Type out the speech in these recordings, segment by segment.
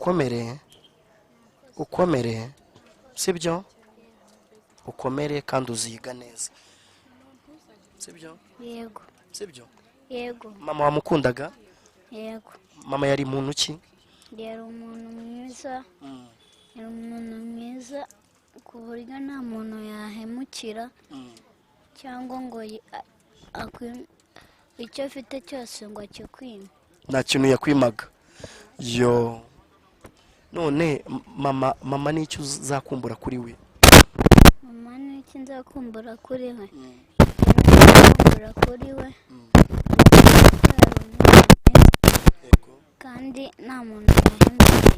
ukomere ukomere sibyo ukomere kandi uziga neza sibyo Yego. sibyo Yego. mama wamukundaga Yego. mama yari muntu ki Yari umuntu mwiza. Yari umuntu mwiza ku buryo nta muntu yahemukira cyangwa ngo icyo afite cyose ngo akikwime. nta kintu yakwimaga yo none mama n'icyo uzakumbura kuri we Mama n'iki nzakumbura kuri we nzakumbura kuri we kandi nta muntu yahemukira.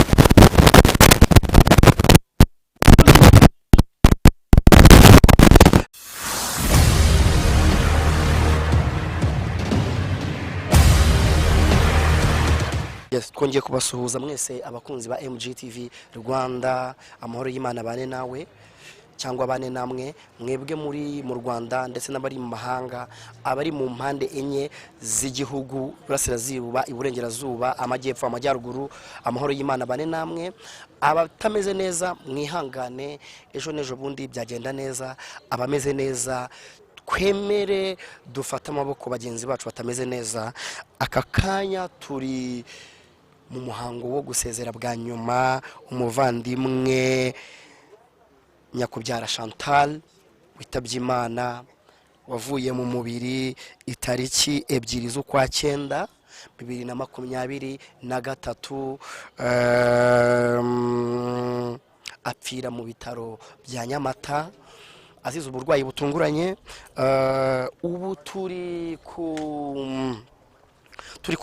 Yes, twongeye kubasuhuza mwese abakunzi ba MGTV Rwanda, amahoro y'Imana bane nawe cyangwa bane namwe, mwebwe muri mu Rwanda ndetse n'abari mu mahanga, abari mu mpande enye z'igihugu, burasirazuba, iburengerazuba, amajyepfo, amajyaruguru, amahoro y'Imana bane namwe. Abatameze neza mwihangane, ejo nejo bundi byagenda neza. Abameze neza twemere dufata amaboko bagenzi bacu batameze neza. Aka kanya turi mu muhango wo gusezera bwa nyuma umuvandimwe Nyakubyara Chantal witabye Imana, wavuye mu mubiri itariki 2 z'ukwa 9 2023, apfira mu bitaro bya Nyamata azize uburwayi butunguranye. Ubu turi ku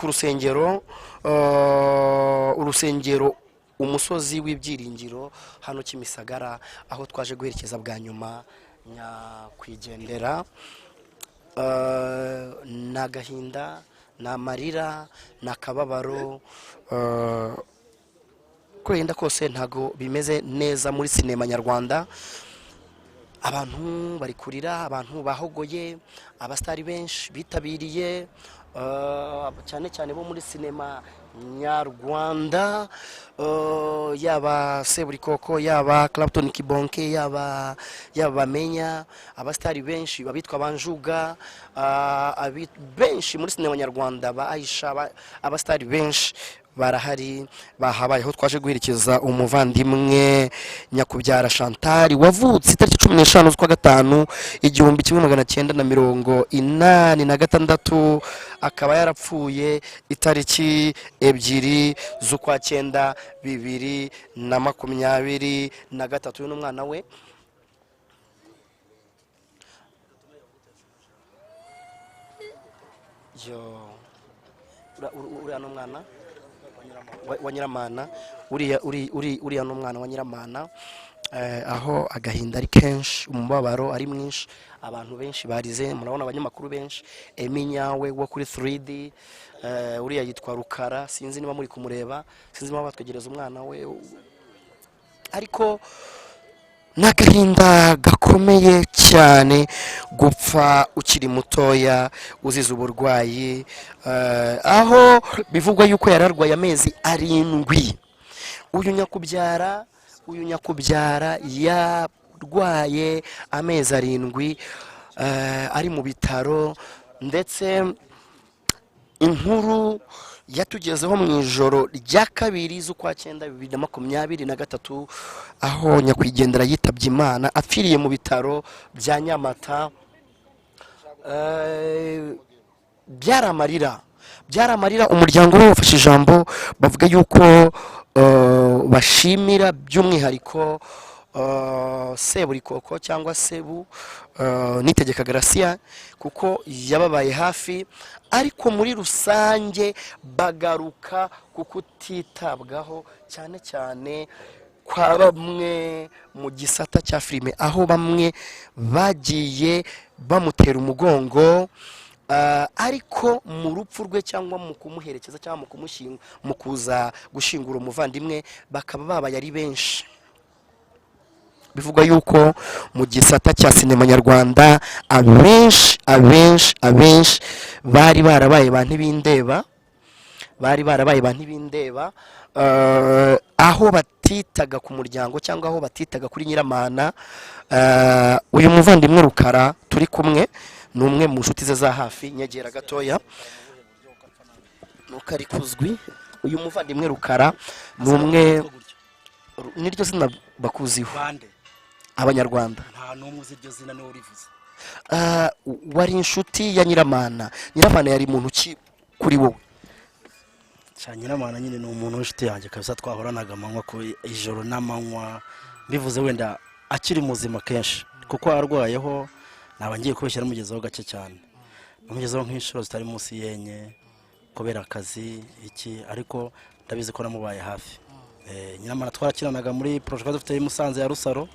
rusengero, urusengero umusozi w'ibyiringiro hano Kimisagara, aho twaje guherekeza bwa nyuma nyakwigendera. Nagahinda, namarira, nakababaro, kwenda kose ntago bimeze neza muri sinema nyarwanda. Abantu bari kurira, abantu bahogoye, abastari benshi bitabiriye, cyane cyane bo muri sinema nyarwanda, yaba Seburikoko, yaba Clapton Kibonke, yaba Bamenya, abastari benshi babitwa Banjuga, benshi muri sinema nyarwanda, ba Aisha, abastari benshi barahari bahabayeho. Twaje guherekeza umuvandimwe Nyakubyara Chantal wavutse itariki 15 z'ukwa 5 1986, akaba yarapfuye itariki 2 z'ukwa 9 2023. Uyu n'umwana we uriya n'umwana wa Nyiramana, uriya n'umwana wa Nyiramana, aho agahinda ari kenshi, umubabaro ari mwinshi, abantu benshi barize. Murabona abanyamakuru benshi, Eminyawe wo kuri 3D, uriya yitwa Rukara, sinzi niba muri kumureba, sinzi niba batwegereza umwana we, ariko n'agahinda gakomeye cyane gupfa ukiri mutoya uzize uburwayi, aho bivugwa yuko yararwaye amezi 7. Uyu Nyakubyara yarwaye amezi 7, ari mu bitaro, ndetse inkuru yatugezeho mu ijoro rya 2 z'ukwa 9 2023, aho nyakwigendera yitabye Imana apfiriye mu bitaro bya Nyamata. Byaramarira umuryango we wafashe ijambo, bavuga yuko bashimira by'umwihariko Seburikoko cyangwa Sebu, Nitegeka Gracia, kuko yababaye hafi, ariko muri rusange bagaruka kuko utitabwaho cyane cyane kwa bamwe mu gisata cya filime, aho bamwe bagiye bamutera umugongo, ariko mu rupfu rwe cyangwa mu kumuherekeza cyangwa mu kuza gushingura umuvandimwe bakaba babaye ari benshi. Bivuga yuko mu gisata cya sinema nyarwanda abenshi bari barabaye ba ntibindeba, aho batitaga ku muryango cyangwa aho batitaga kuri Nyiramana. Uyu muvandimwe Rukara turi kumwe ni umwe mu nshuti ze za hafi. Nyegera gatoya nukari kuzwi. Uyu muvandimwe Rukara ni umwe, niryo zina bakuziho Abanyarwanda. nta n'umwe uzi iryo zina niwe urivuze. Wari inshuti ya Nyiramana. Nyiramana yari muntu ki kuri wowe? Nyiramana nyine ni umuntu w'inshuti yanjye kabisa, twahoranaga amanywa ku ijoro n'amanywa, bivuze wenda akiri muzima kenshi, kuko arwayeho naba ngiye kubeshyira mugezeho gake cyane, namugezeho nk'inshuro zitari munsi yenye kubera akazi iki, ariko ndabizi ko namubaye hafi. Nyiramana twarakiranaga muri project dufite i Musanze ya Rusaro,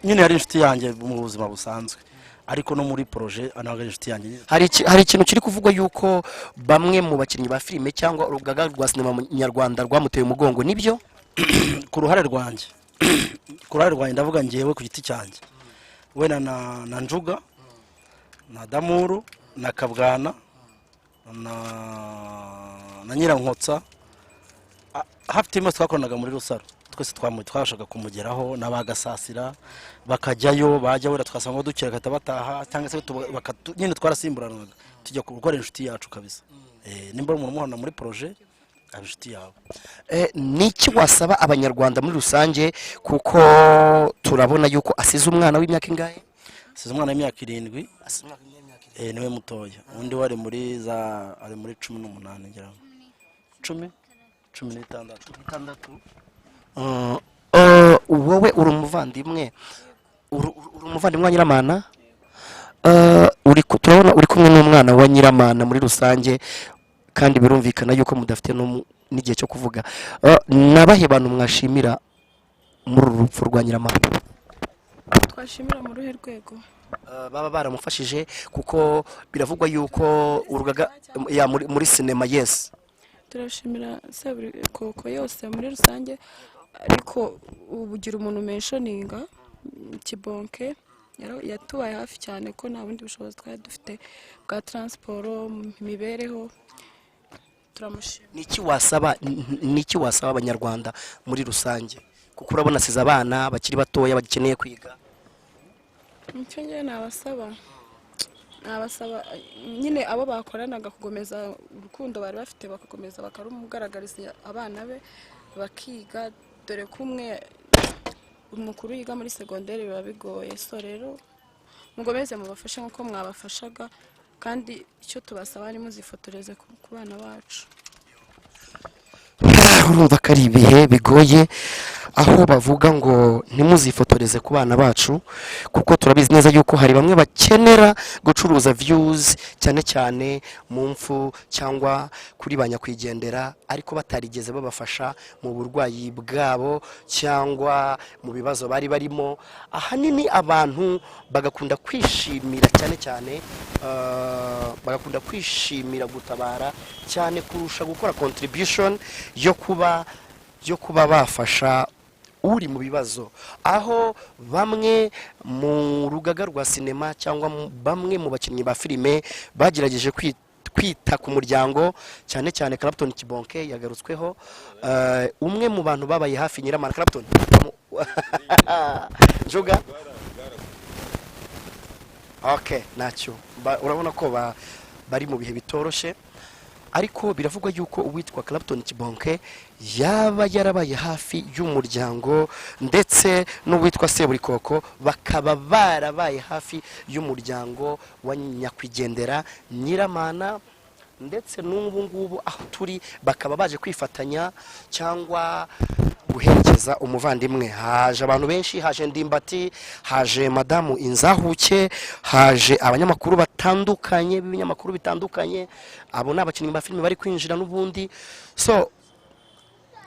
nyine yari inshuti yanjye mu buzima busanzwe, ariko no muri projet anaga inshuti yanjye. Hari ikintu kiri kuvugwa yuko bamwe mu bakinnyi ba filime cyangwa urugaga rwa sinema nyarwanda rwamuteye umugongo, nibyo? Ku ruhare rwanjye ndavuga ngewe ku giti cyanjye, we na Njuga na Damuru na Kabwana na Nyirankotsa, hafi timwe twakoranaga muri Rusaro, twese twashaka kumugeraho n'abagasasira bakajyayo, bajya wera twasanga dukira gata bataha, cyangwa se nyine twarasimburanaga tujya gukora inshuti yacu kabisa. Nimba umuntu muhana muri projet abishuti yawe. Niki wasaba Abanyarwanda muri rusange, kuko turabona yuko asize umwana w'imyaka ingahe? Asize umwana w'imyaka 7. Niwe mutoya, undi wari muri 18 ngira 16. Wowe uri umuvandimwe wa Nyiramana. Turabona uri kumwe n'umwana wa Nyiramana muri rusange, kandi birumvikana yuko mudafite n'igihe cyo kuvuga. Nabahe bantu mwashimira muri uru rupfu rwa Nyiramana? Twashimira mu ruhe rwego? Baba baramufashije, kuko biravugwa yuko urugaga muri sinema. Yes, turashimira Seburikoko yose muri rusange, ariko ubugira umuntu mentioninga Kibonke yatubaye hafi cyane, ko nta bundi bushobozi twari dufite bwa transport mibereho. Turamushimira. Niki wasaba Abanyarwanda muri rusange, kuko urabona asize abana bakiri batoya bagikeneye kwiga? Icyo ngiye nabasaba nyine abo bakoranaga kugomeza urukundo bari bafite, bakakomeza bakarumugaragariza abana be bakiga, dore kumwe umukuru yiga muri secondaire biba bigoye. So rero mugomeze mubafashe nkuko mwabafashaga, kandi icyo tubasaba ni muzifotoreze ku bana bacu. Urumva ko ari ibihe bigoye, aho bavuga ngo ntimuzifotoreze ku bana bacu, kuko turabizi neza yuko hari bamwe bakenera gucuruza views cyane cyane mu mfu cyangwa kuri ba nyakwigendera, ariko batarigeze babafasha mu burwayi bwabo cyangwa mu bibazo bari barimo. Ahanini abantu bagakunda kwishimira cyane bagakunda kwishimira gutabara cyane kurusha gukora contribution yo kuba bafasha uri mu bibazo. Aho bamwe mu rugaga rwa sinema cyangwa bamwe mu bakinnyi ba filime bagerageje kwita ku muryango, cyane cyane Clapton Kibonke yagarutsweho, umwe mu bantu babaye hafi Nyiramana. Clapton Njuga, okay, nacyo urabona ko bari mu bihe bitoroshe, ariko biravugwa yuko uwitwa Clapton Kibonke yaba yarabaye hafi y'umuryango, ndetse n'uwitwa Seburikoko bakaba barabaye hafi y'umuryango wa nyakwigendera Nyiramana, ndetse n'ubu ngubu aho turi bakaba baje kwifatanya cyangwa guherekeza umuvandimwe. Haje abantu benshi, haje Ndimbati, haje Madamu Inzahuke, haje abanyamakuru batandukanye b'ibinyamakuru bitandukanye. Abo ni abakinnyi ba filime bari kwinjira n'ubundi. So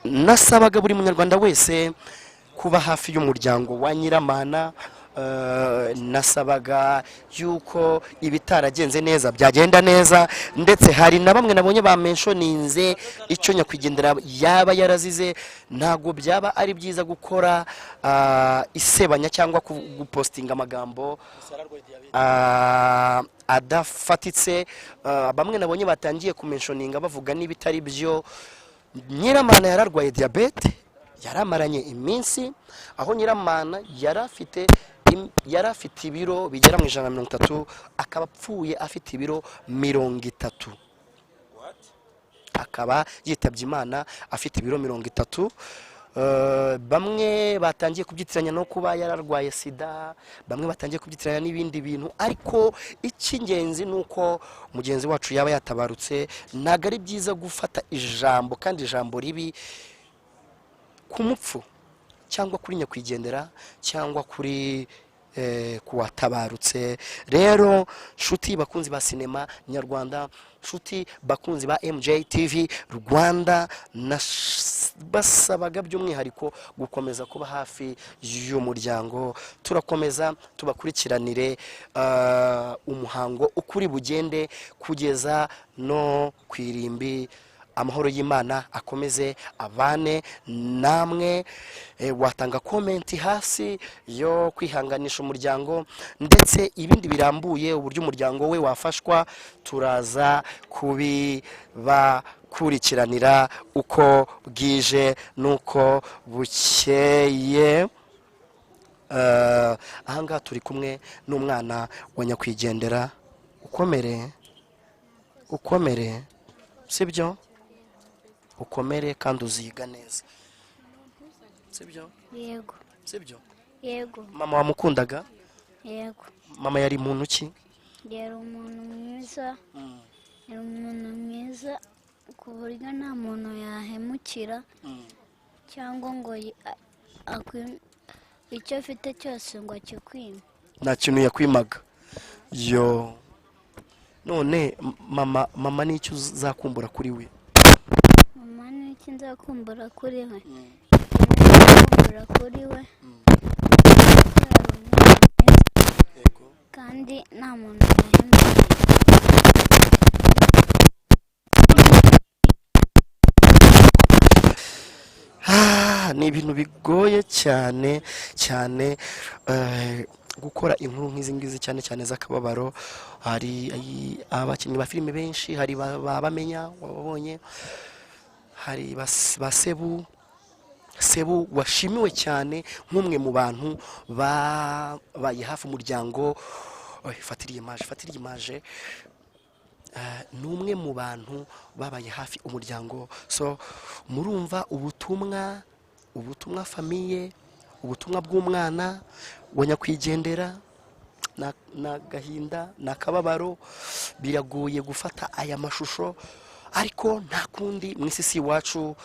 nasabaga buri munyarwanda wese kuba hafi y'umuryango wa Nyiramana. Nasabaga yuko ibitaragenze neza byagenda neza, ndetse hari na bamwe nabonye ba mentioninze icyo nyakwigendera yaba yarazize. Ntago byaba ari byiza gukora isebanya cyangwa gupostinga amagambo adafatitse. Bamwe nabonye batangiye kumentioninga bavuga n'ibitari byo. Nyiramana yararwaye diyabete, yaramaranye iminsi, aho Nyiramana yari afite ibiro bigera mu 130, akaba apfuye afite ibiro 30. Akaba yitabye Imana afite ibiro 30. Bamwe batangiye kubyitiranya no kuba yararwaye sida, bamwe batangiye kubyitiranya n'ibindi bintu, ariko icy'ingenzi nuko mugenzi wacu yaba yatabarutse. Ntago ari byiza gufata ijambo, kandi ijambo ribi ku mupfu cyangwa kuri nyakwigendera cyangwa kuri kuwatabarutse. Rero nshuti bakunzi ba sinema nyarwanda, nshuti bakunzi ba MJTV Rwanda, basabaga by'umwihariko gukomeza kuba hafi y'umuryango. Turakomeza tubakurikiranire umuhango ukuri bugende kugeza no kwirimbi. Amahoro y'Imana akomeze abane namwe. Watanga komenti hasi yo kwihanganisha umuryango, ndetse ibindi birambuye uburyo umuryango we wafashwa turaza kubibakurikiranira uko bwije nuko bukeye. Ahangaha turi kumwe n'umwana wa nyakwigendera. Ukomere sibyo? Ukomere kandi uziga neza, sibyo? Yego. Sibyo? Yego. Mama wamukundaga? Yego. Mama yari muntu ki? Yari umuntu mwiza. Yari umuntu mwiza ku buryo nta muntu yahemukira cyangwa ngo icyo afite cyose ngo akikwime. Nta kintu yakwimaga. Yo, none mama ni icyo uzakumbura kuri we? Mama ni iki nzakumbura kuri we? Nzakumbura kuri we kandi nta muntu yahemukira. Ni ibintu bigoye cyane cyane gukora inkuru nk'izi ngizi, cyane cyane z'akababaro. Hari abakinnyi ba filime benshi, hari babamenya wababonye, hari ba Sebu washimiwe cyane nk'umwe mu bantu babaye hafi umuryango. Fatiriye imaje ni umwe mu bantu babaye hafi umuryango. So murumva ubutumwa famiye, ubutumwa bw'umwana wa nyakwigendera na gahinda na kababaro. Biragoye gufata aya mashusho, ariko nta kundi mu isi iwacu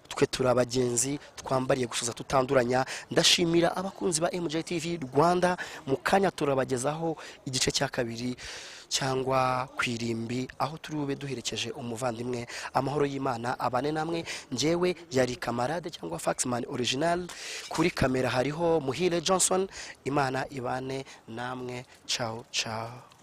twe turi abagenzi twambariye gusuza tutanduranya. Ndashimira abakunzi ba MJTV Rwanda. Mu kanya turabagezaho igice cya kabiri cyangwa kwirimbi, aho turi bube duherekeje umuvandimwe. Amahoro y'Imana abane namwe. Njyewe yari kamarade cyangwa Faxman original. Kuri kamera hariho Muhire Johnson. Imana ibane namwe. Ciao ciao.